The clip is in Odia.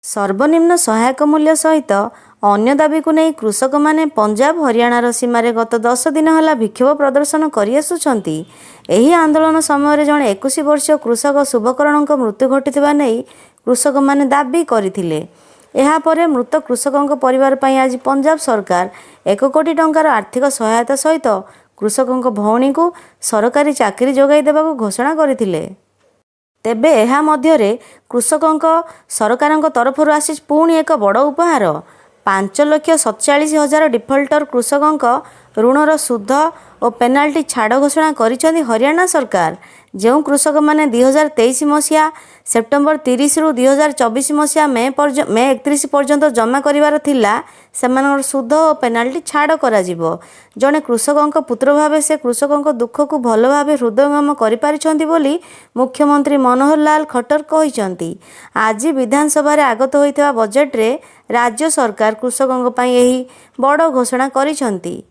ସର୍ବନିମ୍ନ ସହାୟକ ମୂଲ୍ୟ ସହିତ ଅନ୍ୟ ଦାବିକୁ ନେଇ କୃଷକମାନେ ପଞ୍ଜାବ ହରିୟାଣାର ସୀମାରେ ଗତ 10 ଦିନ ହେଲା ବିକ୍ଷୋଭ ପ୍ରଦର୍ଶନ କରିଆସୁଛନ୍ତି। ଏହି ଆନ୍ଦୋଳନ ସମୟରେ ଜଣେ 21 ବର୍ଷୀୟ କୃଷକ ଶୁଭକରଣଙ୍କ ମୃତ୍ୟୁ ଘଟିଥିବା ନେଇ କୃଷକମାନେ ଦାବି କରିଥିଲେ। ଏହାପରେ ମୃତ କୃଷକଙ୍କ ପରିବାର ପାଇଁ ଆଜି ପଞ୍ଜାବ ସରକାର 1 କୋଟି ଟଙ୍କାର ଆର୍ଥିକ ସହାୟତା ସହିତ କୃଷକଙ୍କ ଭଉଣୀଙ୍କୁ ସରକାରୀ ଚାକିରି ଯୋଗାଇ ଦେବାକୁ ଘୋଷଣା କରିଥିଲେ। ତେବେ ଏହା ମଧ୍ୟରେ କୃଷକଙ୍କ ସରକାରଙ୍କ ତରଫରୁ ଆସିଛି ପୁଣି ଏକ ବଡ଼ ଉପହାର। 5,47,000 ଡିଫଲ୍ଟର କୃଷକଙ୍କ ଋଣର ସୁଧ ଓ ପେନାଲ୍ଟି ଛାଡ଼ ଘୋଷଣା କରିଛନ୍ତି ହରିୟାଣା ସରକାର। ଯେଉଁ କୃଷକମାନେ 2023 ମସିହା ସେପ୍ଟେମ୍ବର 30ରୁ 2024 ମସିହା ମେ 31 ପର୍ଯ୍ୟନ୍ତ ଜମା କରିବାର ଥିଲା, ସେମାନଙ୍କର ସୁଧ ଓ ପେନାଲ୍ଟି ଛାଡ଼ କରାଯିବ। ଜଣେ କୃଷକଙ୍କ ପୁତ୍ର ଭାବେ ସେ କୃଷକଙ୍କ ଦୁଃଖକୁ ଭଲ ଭାବେ ହୃଦୟଙ୍ଗମ କରିପାରିଛନ୍ତି ବୋଲି ମୁଖ୍ୟମନ୍ତ୍ରୀ ମନୋହର ଲାଲ ଖଟ୍ଟର କହିଛନ୍ତି। ଆଜି ବିଧାନସଭାରେ ଆଗତ ହୋଇଥିବା ବଜେଟରେ ରାଜ୍ୟ ସରକାର କୃଷକଙ୍କ ପାଇଁ ଏହି ବଡ଼ ଘୋଷଣା କରିଛନ୍ତି।